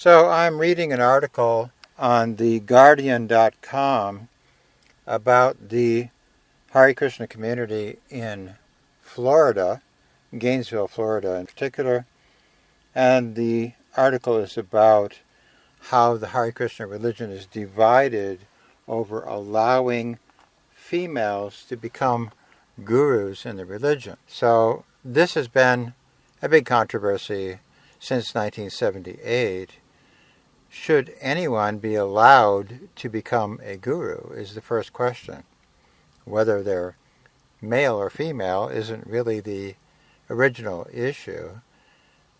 So I'm reading an article on theguardian.com about the Hare Krishna community in Florida, Gainesville, Florida in particular, and the article is about how the Hare Krishna religion is divided over allowing females to become gurus in the religion. So this has been a big controversy since 1978. Should anyone be allowed to become a guru is the first question. Whether they're male or female isn't really the original issue.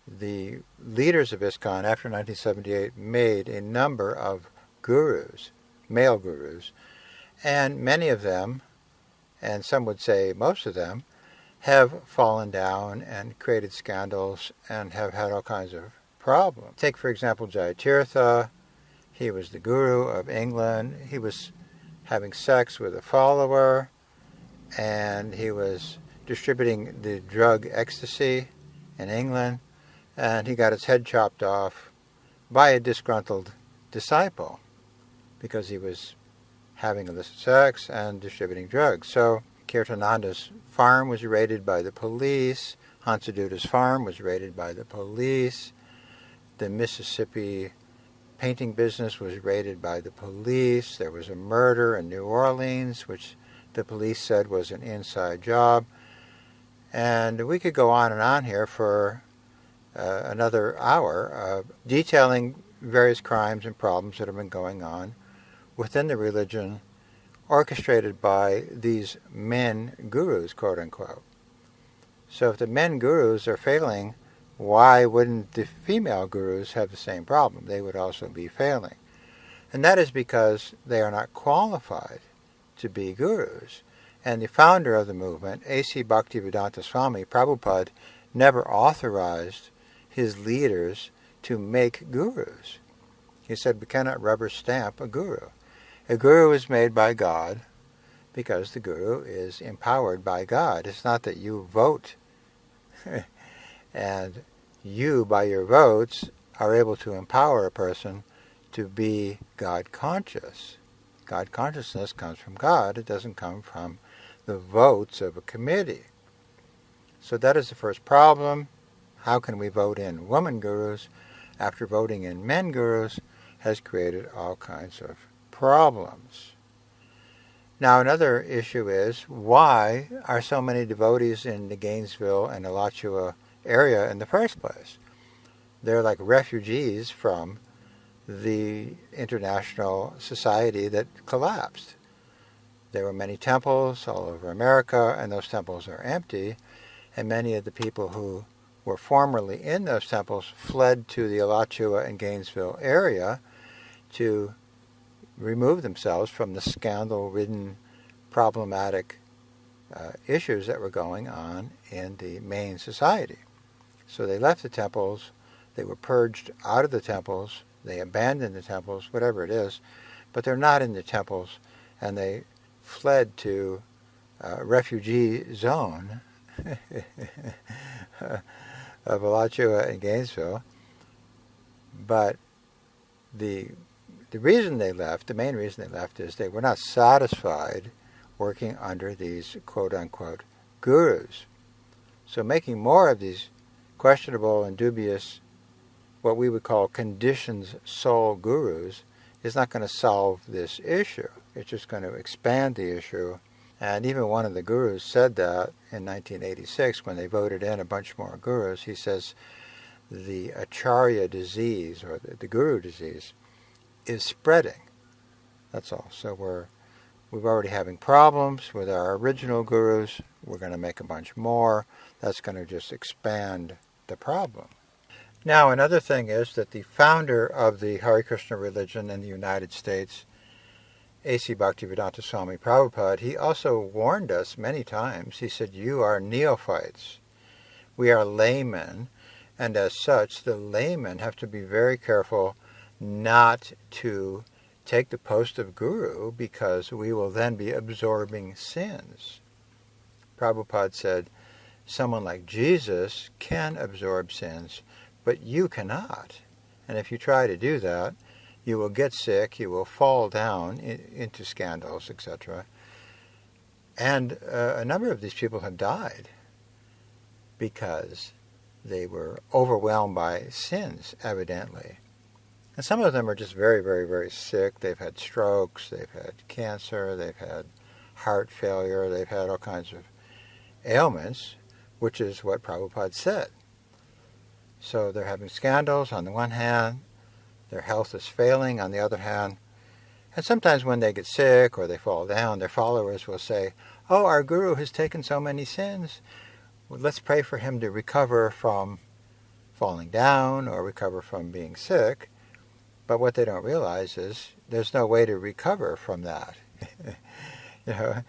The leaders of ISKCON after 1978 made a number of gurus, male gurus, and many of them, and some would say most of them, have fallen down and created scandals and have had all kinds of problems. Take, for example, Jayatirtha. He was the guru of England. He was having sex with a follower, and he was distributing the drug ecstasy in England, and he got his head chopped off by a disgruntled disciple because he was having illicit sex and distributing drugs. So Kirtananda's farm was raided by the police. Hansadutta's farm was raided by the police. The Mississippi painting business was raided by the police. There was a murder in New Orleans, which the police said was an inside job. And we could go on and on here for another hour, detailing various crimes and problems that have been going on within the religion, orchestrated by these men gurus, quote unquote. So if the men gurus are failing, why wouldn't the female gurus have the same problem? They would also be failing. And that is because they are not qualified to be gurus. And the founder of the movement, A.C. Bhaktivedanta Swami Prabhupada, never authorized his leaders to make gurus. He said, we cannot rubber stamp a guru. A guru is made by God because the guru is empowered by God. It's not that you vote and you, by your votes, are able to empower a person to be God conscious. God consciousness comes from God. It doesn't come from the votes of a committee. So that is the first problem. How can we vote in woman gurus after voting in men gurus has created all kinds of problems. Now another issue is, why are so many devotees in the Gainesville and Alachua area in the first place? They're like refugees from the international society that collapsed. There were many temples all over America, and those temples are empty, and many of the people who were formerly in those temples fled to the Alachua and Gainesville area to remove themselves from the scandal-ridden, problematic issues that were going on in the main society. So they left the temples, they were purged out of the temples, they abandoned the temples, whatever it is, but they're not in the temples, and they fled to a refugee zone of Alachua and Gainesville. But the reason they left, the main reason they left, is they were not satisfied working under these quote-unquote gurus. So making more of these questionable and dubious, what we would call conditioned soul gurus, is not going to solve this issue. It's just going to expand the issue. And even one of the gurus said that in 1986 when they voted in a bunch more gurus. He says the Acharya disease, or the guru disease, is spreading. That's all. So we're already having problems with our original gurus. We're going to make a bunch more. That's going to just expand the problem. Now, another thing is that the founder of the Hare Krishna religion in the United States, A.C. Bhaktivedanta Swami Prabhupada, he also warned us many times. He said, you are neophytes. We are laymen, and as such, the laymen have to be very careful not to take the post of guru, because we will then be absorbing sins. Prabhupada said, someone like Jesus can absorb sins, but you cannot. And if you try to do that, you will get sick, you will fall down into scandals, etc. And a number of these people have died because they were overwhelmed by sins, evidently. And some of them are just very, very, very sick. They've had strokes, they've had cancer, they've had heart failure, they've had all kinds of ailments, which is what Prabhupada said. So they're having scandals on the one hand, their health is failing on the other hand, and sometimes when they get sick or they fall down, their followers will say, "Oh, our guru has taken so many sins. Well, let's pray for him to recover from falling down or recover from being sick." But what they don't realize is there's no way to recover from that. You know,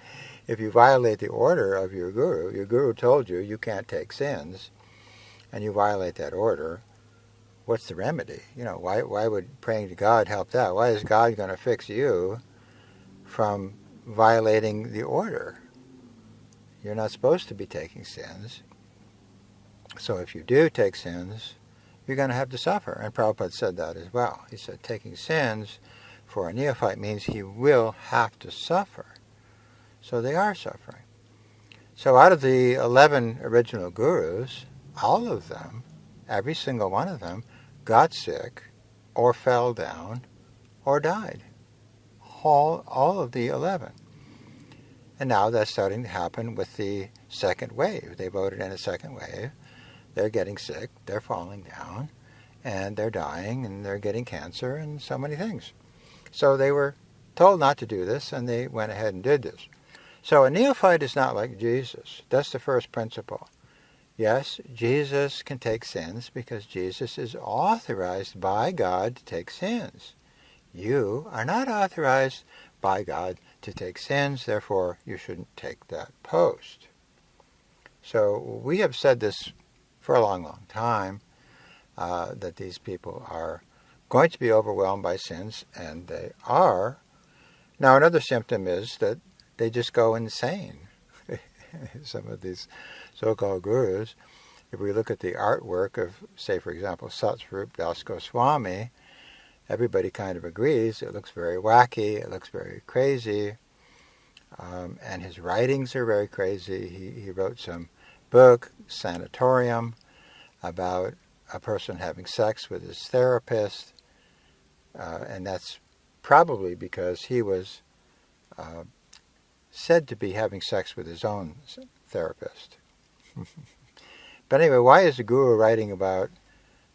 if you violate the order of your guru told you you can't take sins, and you violate that order, what's the remedy? You know, why would praying to God help that? Why is God going to fix you from violating the order? You're not supposed to be taking sins. So if you do take sins, you're going to have to suffer. And Prabhupada said that as well. He said taking sins for a neophyte means he will have to suffer. So they are suffering. So out of the 11 original gurus, all of them, every single one of them, got sick or fell down or died. All of the 11. And now that's starting to happen with the second wave. They voted in a second wave. They're getting sick, they're falling down, and they're dying, and they're getting cancer, and so many things. So they were told not to do this, and they went ahead and did this. So a neophyte is not like Jesus. That's the first principle. Yes, Jesus can take sins because Jesus is authorized by God to take sins. You are not authorized by God to take sins, therefore you shouldn't take that post. So we have said this for a long, long time, that these people are going to be overwhelmed by sins, and they are. Now another symptom is that they just go insane. Some of these so-called gurus, if we look at the artwork of, say, for example, Satsvarup Das Goswami, everybody kind of agrees it looks very wacky, it looks very crazy, and his writings are very crazy. He wrote some book, Sanatorium, about a person having sex with his therapist, and that's probably because he was said to be having sex with his own therapist. But anyway, why is the guru writing about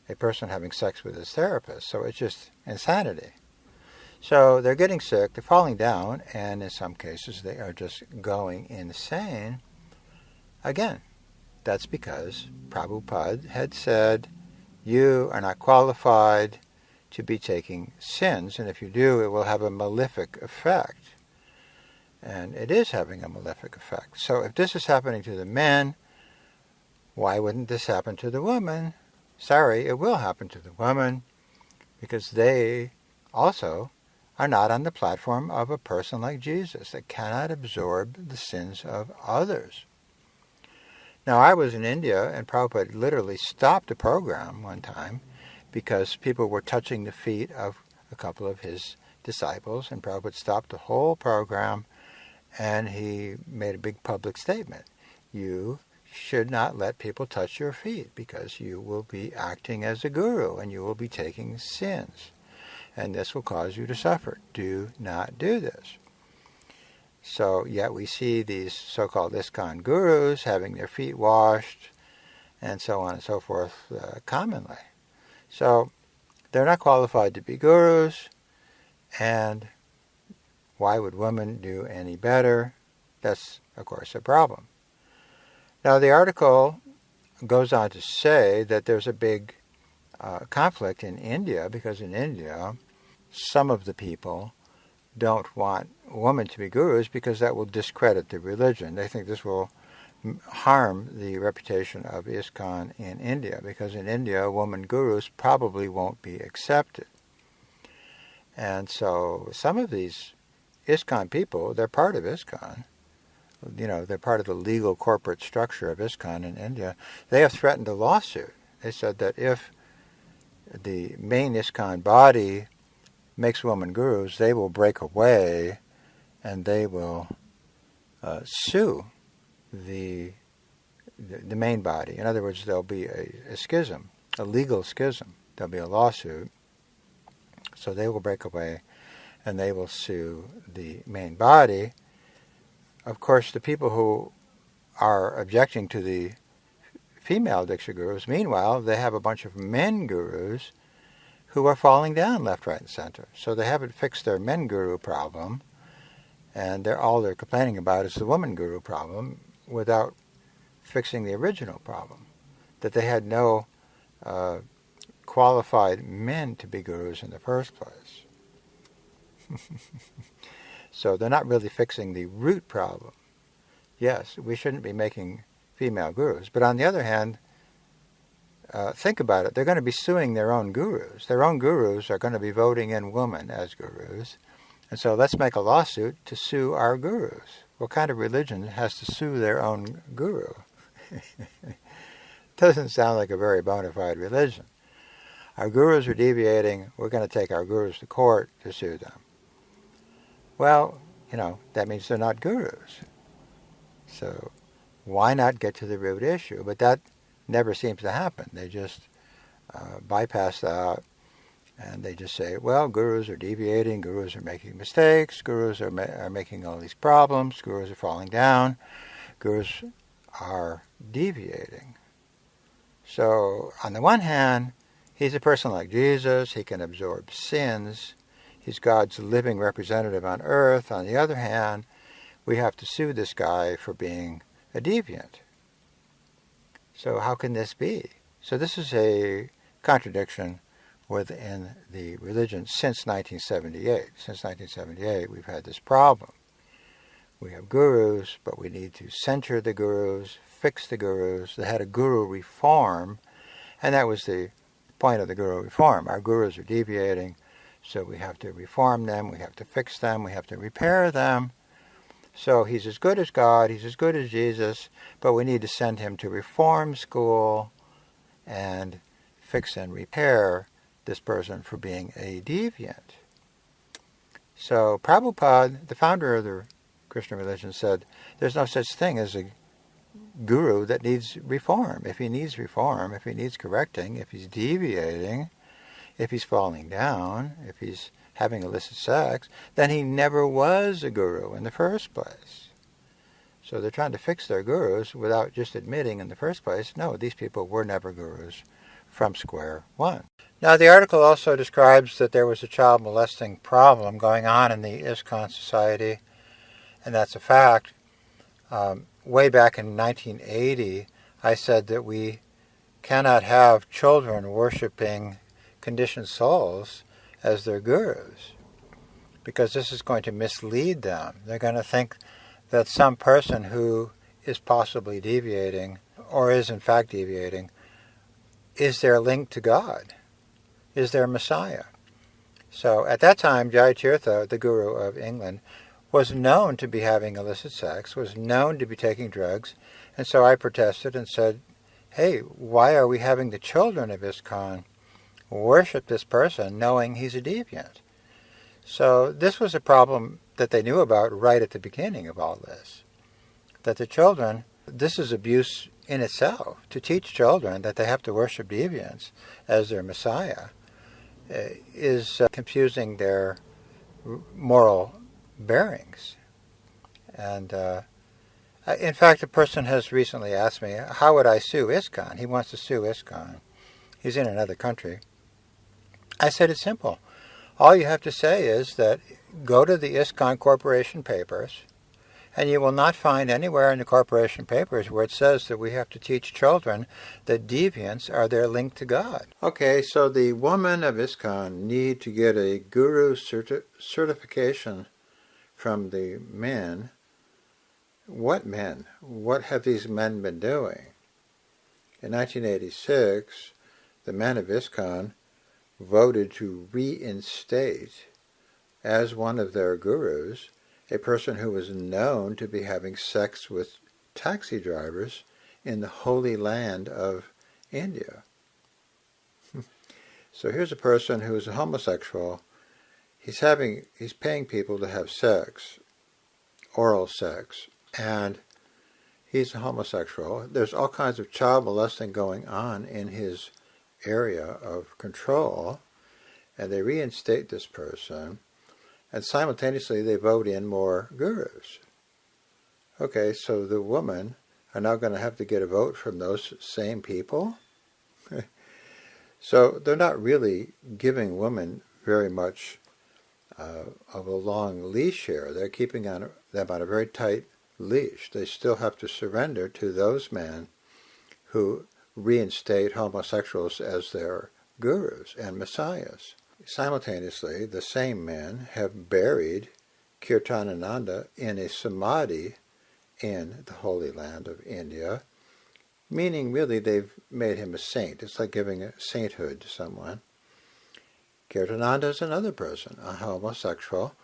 a person having sex with his therapist? So it's just insanity. So they're getting sick, they're falling down, and in some cases they are just going insane. Again, that's because Prabhupada had said, you are not qualified to be taking sins, and if you do, it will have a malefic effect. And it is having a malefic effect. So if this is happening to the men, why wouldn't this happen to the woman? Sorry, it will happen to the woman, because they also are not on the platform of a person like Jesus that cannot absorb the sins of others. Now, I was in India, and Prabhupada literally stopped a program one time because people were touching the feet of a couple of his disciples, and Prabhupada stopped the whole program, and he made a big public statement. You should not let people touch your feet because you will be acting as a guru and you will be taking sins, and this will cause you to suffer. Do not do this. So yet we see these so-called ISKCON gurus having their feet washed and so on and so forth commonly. So they're not qualified to be gurus, and why would women do any better? That's, of course, a problem. Now the article goes on to say that there's a big conflict in India, because in India some of the people don't want women to be gurus because that will discredit the religion. They think this will harm the reputation of ISKCON in India, because in India woman gurus probably won't be accepted. And so some of these ISKCON people, they're part of ISKCON. You know, they're part of the legal corporate structure of ISKCON in India. They have threatened a lawsuit. They said that if the main ISKCON body makes women gurus, they will break away and they will sue the main body. In other words, there'll be a schism, a legal schism. There'll be a lawsuit. So they will break away and they will sue the main body. Of course, the people who are objecting to the female Diksha gurus, meanwhile, they have a bunch of men gurus who are falling down left, right, and center. So they haven't fixed their men guru problem, and all they're complaining about is the woman guru problem without fixing the original problem, that they had no qualified men to be gurus in the first place. So they're not really fixing the root problem. Yes, we shouldn't be making female gurus. But on the other hand, think about it. They're going to be suing their own gurus. Their own gurus are going to be voting in women as gurus. And so let's make a lawsuit to sue our gurus. What kind of religion has to sue their own guru? Doesn't sound like a very bona fide religion. Our gurus are deviating. We're going to take our gurus to court to sue them. Well, that means they're not gurus. So why not get to the root issue? But that never seems to happen. They just bypass that, and they just say, well, gurus are deviating, gurus are making mistakes, gurus are making all these problems, gurus are falling down, gurus are deviating. So on the one hand, he's a person like Jesus, he can absorb sins, he's God's living representative on earth. On the other hand, we have to sue this guy for being a deviant. So how can this be? So this is a contradiction within the religion since 1978. Since 1978, we've had this problem. We have gurus, but we need to censure the gurus, fix the gurus. They had a guru reform, and that was the point of the guru reform. Our gurus are deviating, so we have to reform them, we have to fix them, we have to repair them. So he's as good as God, he's as good as Jesus, but we need to send him to reform school and fix and repair this person for being a deviant. So Prabhupada, the founder of the Krishna religion, said there's no such thing as a guru that needs reform. If he needs reform, if he needs correcting, if he's deviating, if he's falling down, if he's having illicit sex, then he never was a guru in the first place. So they're trying to fix their gurus without just admitting in the first place, no, these people were never gurus from square one. Now the article also describes that there was a child molesting problem going on in the ISKCON society, and that's a fact. Way back in 1980, I said that we cannot have children worshiping conditioned souls as their gurus, because this is going to mislead them. They're going to think that some person who is possibly deviating, or is in fact deviating, is their link to God, is their Messiah. So at that time, Jayatirtha, the guru of England, was known to be having illicit sex, was known to be taking drugs, and so I protested and said, hey, why are we having the children of ISKCON worship this person knowing he's a deviant? So this was a problem that they knew about right at the beginning of all this. That the children, this is abuse in itself. To teach children that they have to worship deviants as their Messiah is confusing their moral bearings. And in fact, a person has recently asked me, how would I sue ISKCON? He wants to sue ISKCON. He's in another country. I said it's simple. All you have to say is that go to the ISKCON Corporation papers, and you will not find anywhere in the corporation papers where it says that we have to teach children that deviants are their link to God. Okay, so the women of ISKCON need to get a guru certification from the men. What men? What have these men been doing? In 1986, the men of ISKCON voted to reinstate as one of their gurus a person who was known to be having sex with taxi drivers in the holy land of India. So here's a person who's a homosexual. He's paying people to have sex, oral sex, and he's a homosexual. There's all kinds of child molesting going on in his area of control, and they reinstate this person, and simultaneously they vote in more gurus. Okay, so the women are now going to have to get a vote from those same people? So they're not really giving women very much of a long leash here. They're keeping them on a very tight leash. They still have to surrender to those men who reinstate homosexuals as their gurus and messiahs. Simultaneously, the same men have buried Kirtanananda in a samadhi in the Holy Land of India, meaning really they've made him a saint. It's like giving a sainthood to someone. Kirtananda is another person, a homosexual,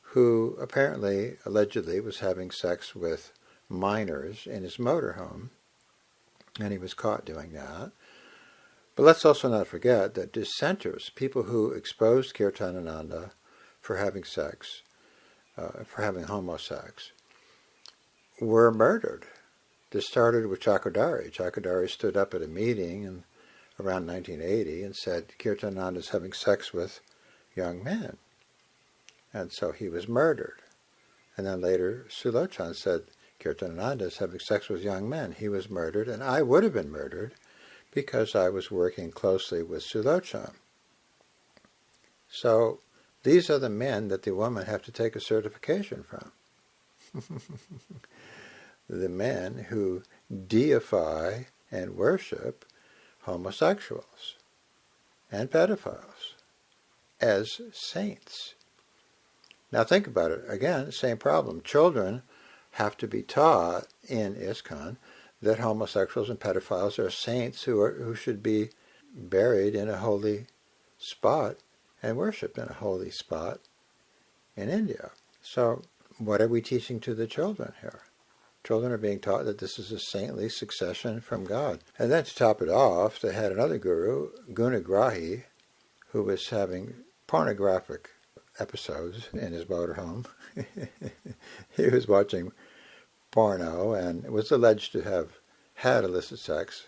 who apparently, allegedly, was having sex with minors in his motorhome, and he was caught doing that. But let's also not forget that dissenters, people who exposed Kirtanananda for having sex, for having homosex, were murdered. This started with Chakradhari. Chakradhari stood up at a meeting around 1980 and said Kirtanananda is having sex with young men. And so he was murdered. And then later Sulochan said Kirtanananda is having sex with young men. He was murdered, and I would have been murdered because I was working closely with Sulochan. So these are the men that the women have to take a certification from. The men who deify and worship homosexuals and pedophiles as saints. Now think about it. Again, same problem. Children have to be taught in ISKCON that homosexuals and pedophiles are saints who should be buried in a holy spot and worshipped in a holy spot in India. So what are we teaching to the children here? Children are being taught that this is a saintly succession from God. And then to top it off, they had another guru, Gunagrahi, who was having pornographic episodes in his motorhome. He was watching porno and was alleged to have had illicit sex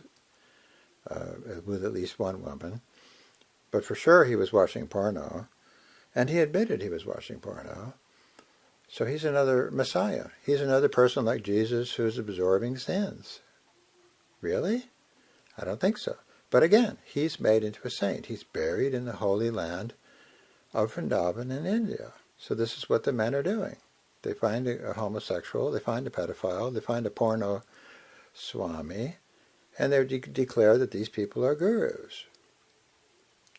with at least one woman. But for sure he was watching porno, and he admitted he was watching porno. So he's another Messiah. He's another person like Jesus who's absorbing sins. Really? I don't think so. But again, he's made into a saint. He's buried in the holy land of Vrindavan in India. So this is what the men are doing. They find a homosexual, they find a pedophile, they find a porno swami, and they declare that these people are gurus.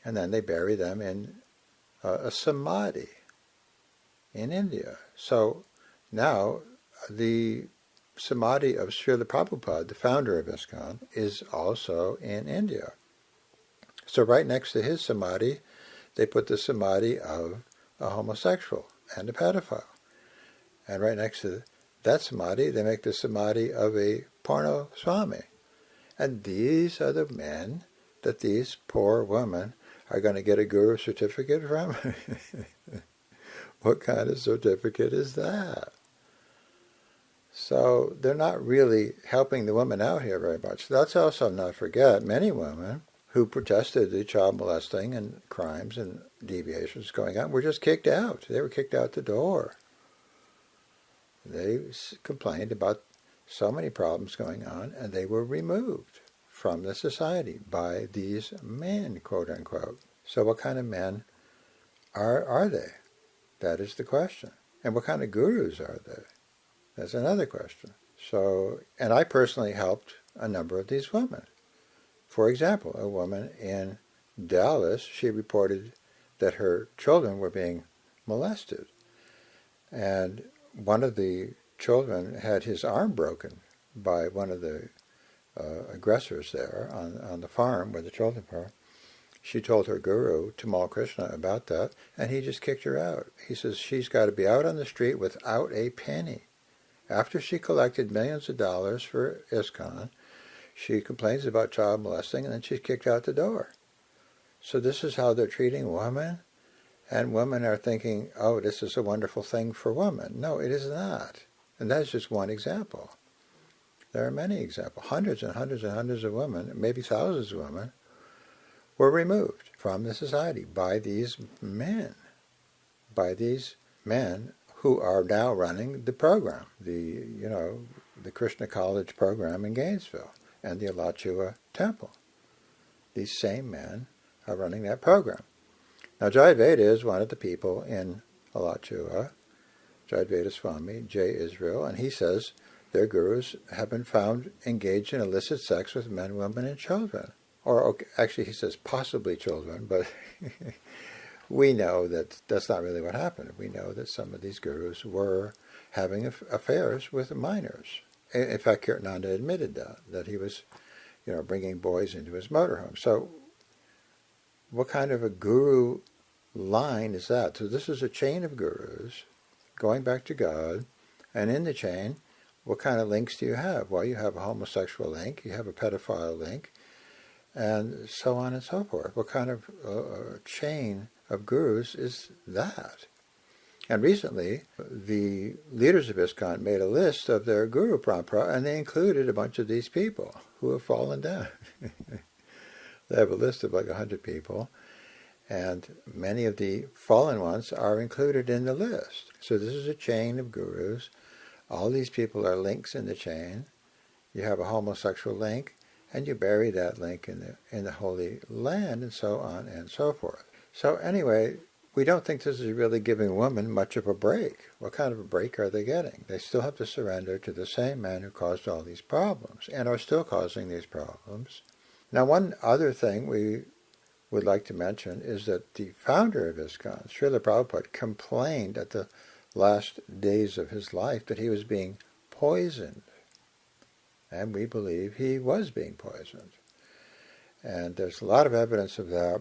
And then they bury them in a samadhi in India. So now the samadhi of Srila Prabhupada, the founder of ISKCON, is also in India. So right next to his samadhi, they put the samadhi of a homosexual and a pedophile. And right next to that samadhi, they make the samadhi of a porno swami. And these are the men that these poor women are going to get a guru certificate from? What kind of certificate is that? So they're not really helping the women out here very much. Let's also not forget many women who protested the child molesting and crimes and deviations going on were just kicked out. They were kicked out the door. They complained about so many problems going on, and they were removed from the society by these men, quote unquote. So what kind of men are they? That is the question. And what kind of gurus are they? That's another question. So, and I personally helped a number of these women. For example, a woman in Dallas, she reported that her children were being molested. And one of the children had his arm broken by one of the aggressors there on the farm where the children were. She told her guru, Tamal Krishna, about that, and he just kicked her out. He says she's got to be out on the street without a penny. After she collected millions of dollars for ISKCON, she complains about child molesting, and then she's kicked out the door. So this is how they're treating women? And women are thinking, oh, this is a wonderful thing for women. No, it is not. And that's just one example. There are many examples. Hundreds and hundreds and hundreds of women, maybe thousands of women, were removed from the society by these men. By these men who are now running the program, the Krishna College program in Gainesville and the Alachua Temple. These same men are running that program. Now, Jayadvaita is one of the people in Alachua, Jayadvaita Swami, J. Israel, and he says their gurus have been found engaged in illicit sex with men, women, and children. Or, okay, actually, he says possibly children, but we know that that's not really what happened. We know that some of these gurus were having affairs with minors. In fact, Kirtananda admitted that he was, bringing boys into his motorhome. So what kind of a guru line is that? So this is a chain of gurus going back to God, and in the chain, what kind of links do you have? Well, you have a homosexual link, you have a pedophile link, and so on and so forth. What kind of chain of gurus is that? And recently, the leaders of ISKCON made a list of their guru parampara, and they included a bunch of these people who have fallen down. They have a list of like 100 people, and many of the fallen ones are included in the list. So this is a chain of gurus. All these people are links in the chain. You have a homosexual link, and you bury that link in the Holy Land, and so on and so forth. So anyway, we don't think this is really giving women much of a break. What kind of a break are they getting? They still have to surrender to the same men who caused all these problems, and are still causing these problems. Now, one other thing we would like to mention is that the founder of ISKCON, Srila Prabhupada, complained at the last days of his life that he was being poisoned. And we believe he was being poisoned. And there's a lot of evidence of that.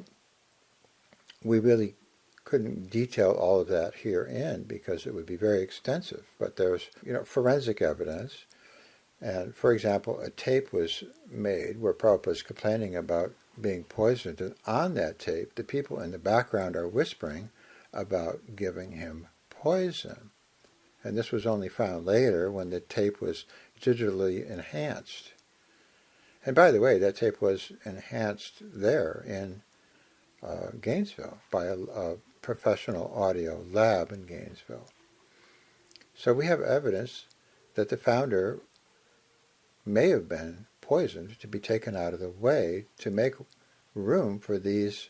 We really couldn't detail all of that herein because it would be very extensive. But there's, forensic evidence. And, for example, a tape was made where Prabhupada was complaining about being poisoned. And on that tape, the people in the background are whispering about giving him poison. And this was only found later when the tape was digitally enhanced. And by the way, that tape was enhanced there in Gainesville by a professional audio lab in Gainesville. So we have evidence that the founder may have been poisoned to be taken out of the way to make room for these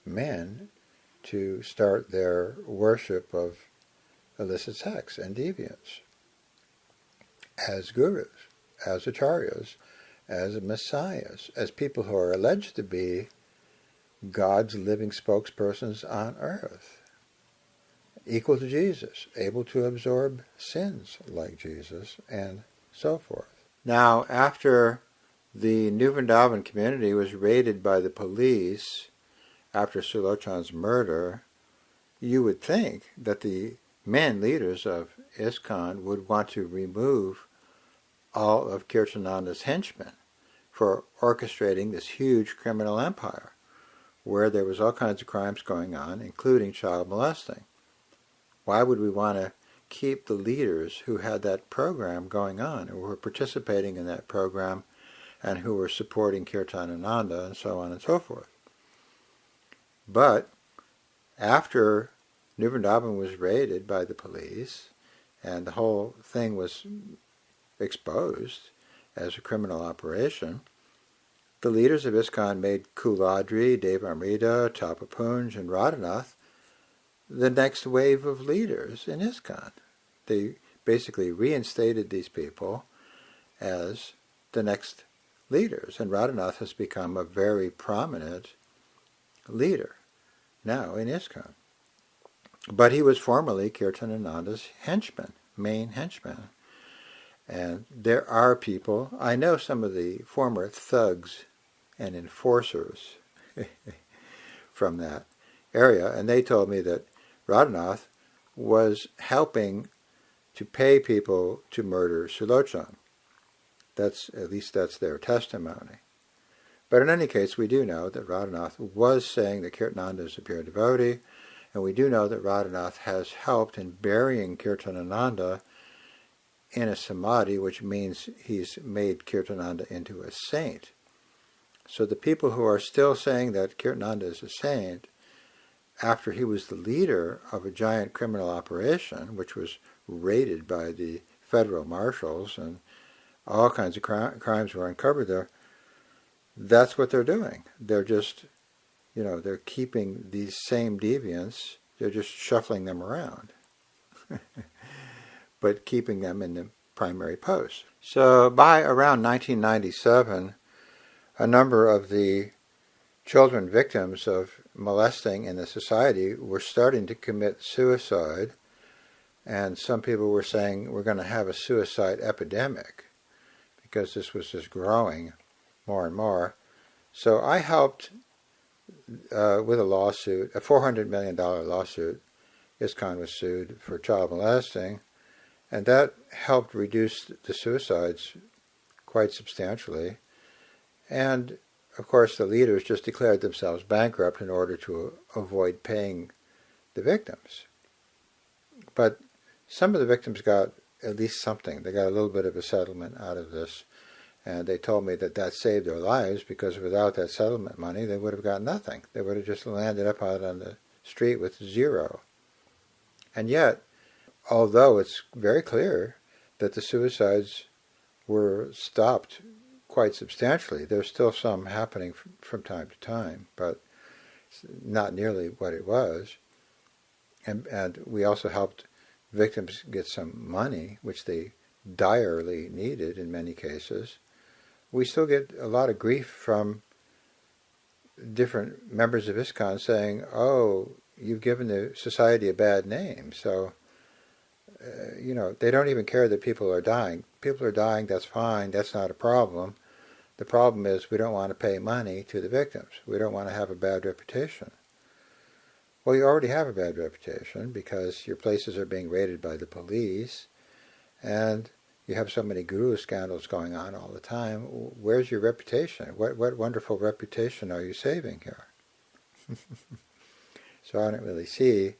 men to start their worship of illicit sex and deviance as gurus, as acharyas, as messiahs, as people who are alleged to be God's living spokespersons on earth, equal to Jesus, able to absorb sins like Jesus, and so forth. Now, after the New Vrindavan community was raided by the police after Sulochan's murder, you would think that the men leaders of ISKCON would want to remove all of Kirtananda's henchmen for orchestrating this huge criminal empire where there was all kinds of crimes going on, including child molesting. Why would we want to keep the leaders who had that program going on, who were participating in that program, and who were supporting Kirtanananda, and so on and so forth? But after New Vrindavan was raided by the police, and the whole thing was exposed as a criminal operation, the leaders of ISKCON made Kuladri, Devamrita, Tapapunj, and Radhanath the next wave of leaders in ISKCON. They basically reinstated these people as the next leaders, and Radhanath has become a very prominent leader now in ISKCON. But he was formerly Kirtanananda's henchman, main henchman. And there are people, I know some of the former thugs and enforcers from that area, and they told me that Radhanath was helping to pay people to murder Sulochan. At least that's their testimony. But in any case, we do know that Radhanath was saying that Kirtananda is a pure devotee, and we do know that Radhanath has helped in burying Kirtanananda in a samadhi, which means he's made Kirtananda into a saint. So the people who are still saying that Kirtananda is a saint, after he was the leader of a giant criminal operation, which was raided by the federal marshals and all kinds of crimes were uncovered there, that's what they're doing. They're just, they're keeping these same deviants, they're just shuffling them around, but keeping them in the primary post. So by around 1997, a number of the children victims of molesting in the society were starting to commit suicide, and some people were saying we're going to have a suicide epidemic because this was just growing more and more. So I helped with a lawsuit, a $400 million lawsuit. ISKCON was sued for child molesting, and that helped reduce the suicides quite substantially. And of course, the leaders just declared themselves bankrupt in order to avoid paying the victims. But some of the victims got at least something. They got a little bit of a settlement out of this. And they told me that saved their lives, because without that settlement money, they would have got nothing. They would have just landed up out on the street with zero. And yet, although it's very clear that the suicides were stopped quite substantially, there's still some happening from time to time, but not nearly what it was. And we also helped victims get some money, which they direly needed in many cases. We still get a lot of grief from different members of ISKCON saying, oh, you've given the society a bad name. So, they don't even care that people are dying. People are dying, that's fine, that's not a problem. The problem is we don't want to pay money to the victims. We don't want to have a bad reputation. Well, you already have a bad reputation because your places are being raided by the police, and you have so many guru scandals going on all the time. Where's your reputation? What wonderful reputation are you saving here? So I don't really see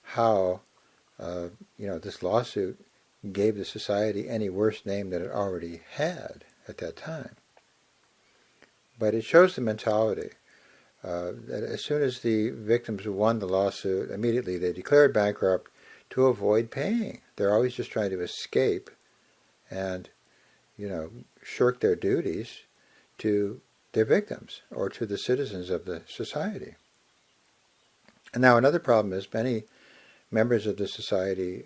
how this lawsuit gave the society any worse name than it already had at that time. But it shows the mentality that as soon as the victims won the lawsuit, immediately they declared bankrupt to avoid paying. They're always just trying to escape and, shirk their duties to their victims or to the citizens of the society. And now another problem is many members of the society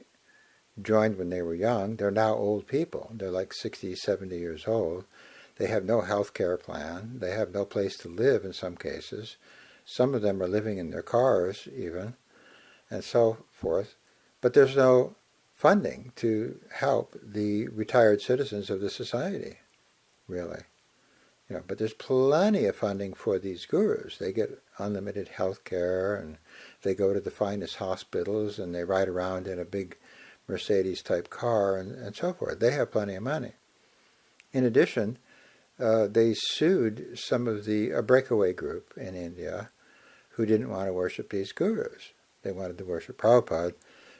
joined when they were young. They're now old people. They're like 60, 70 years old. They have no health care plan. They have no place to live in some cases. Some of them are living in their cars even, and so forth. But there's no funding to help the retired citizens of the society, really. But there's plenty of funding for these gurus. They get unlimited health care, and they go to the finest hospitals, and they ride around in a big Mercedes-type car, and so forth. They have plenty of money. In addition, they sued a breakaway group in India who didn't want to worship these gurus. They wanted to worship Prabhupada.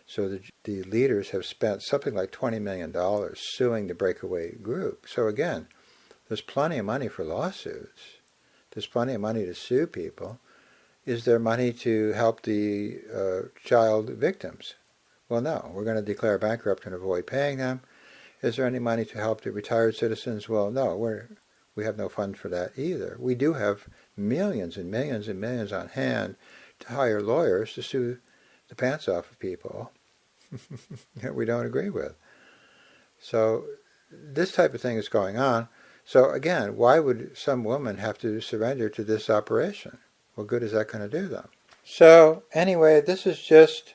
So the leaders have spent something like $20 million suing the breakaway group. So again, there's plenty of money for lawsuits. There's plenty of money to sue people. Is there money to help the child victims? Well, no. We're going to declare bankrupt and avoid paying them. Is there any money to help the retired citizens? Well, no. We have no fund for that either. We do have millions and millions and millions on hand to hire lawyers to sue the pants off of people that we don't agree with. So this type of thing is going on. So again, why would some woman have to surrender to this operation? What good is that going to do them? So anyway, this is just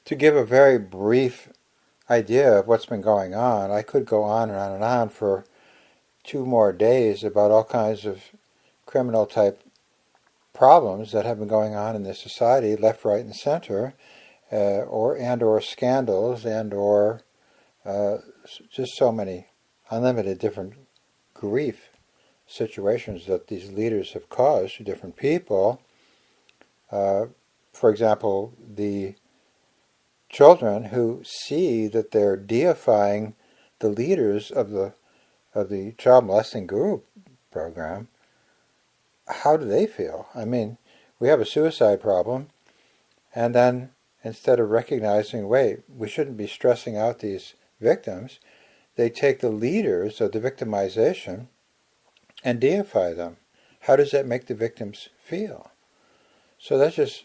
to give a very brief idea of what's been going on. I could go on and on and on for 2 more days about all kinds of criminal type problems that have been going on in this society, left, right, and center, or scandals, or just so many unlimited different grief situations that these leaders have caused to different people. For example, the children who see that they're deifying the leaders of the child molesting guru program, how do they feel? I mean, we have a suicide problem, and then instead of recognizing, wait, we shouldn't be stressing out these victims, they take the leaders of the victimization and deify them. How does that make the victims feel? So that's just,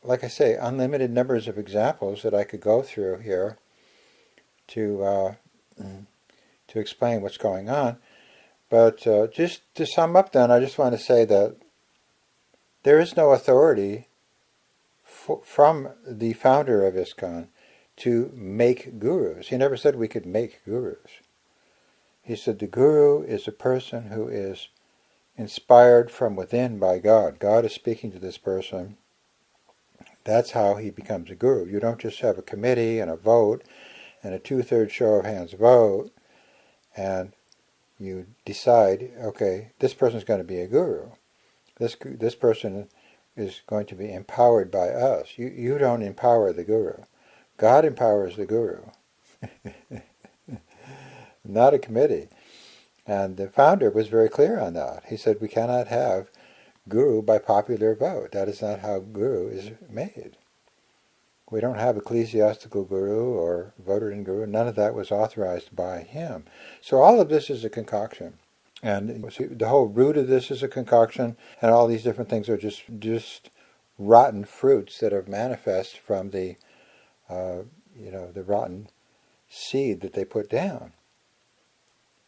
like I say, unlimited numbers of examples that I could go through here to explain what's going on. But just to sum up then, I just want to say that there is no authority from the founder of ISKCON to make gurus. He never said we could make gurus. He said the guru is a person who is inspired from within by God. God is speaking to this person. That's how he becomes a guru. You don't just have a committee and a vote and a 2/3 show of hands vote and you decide, okay, this person is going to be a guru. This person is going to be empowered by us. You don't empower the guru. God empowers the guru. Not a committee. And the founder was very clear on that. He said we cannot have guru by popular vote. That is not how guru is made. We don't have ecclesiastical guru or voted-in guru. None of that was authorized by him. So all of this is a concoction. And the whole root of this is a concoction, and all these different things are just rotten fruits that are manifest from the rotten seed that they put down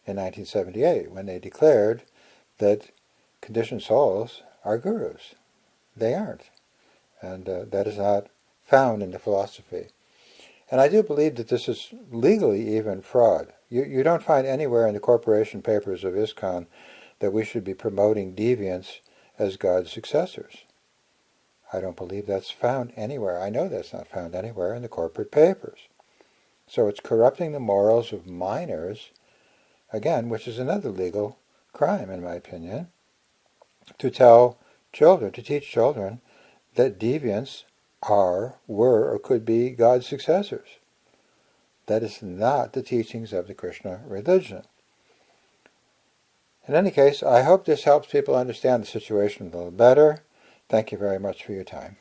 in 1978 when they declared that conditioned souls are gurus. They aren't. And that is not found in the philosophy. And I do believe that this is legally even fraud. You don't find anywhere in the corporation papers of ISKCON that we should be promoting deviants as God's successors. I don't believe that's found anywhere. I know that's not found anywhere in the corporate papers. So it's corrupting the morals of minors, again, which is another legal crime, in my opinion, to teach children that deviants were, or could be God's successors. That is not the teachings of the Krishna religion. In any case, I hope this helps people understand the situation a little better. Thank you very much for your time.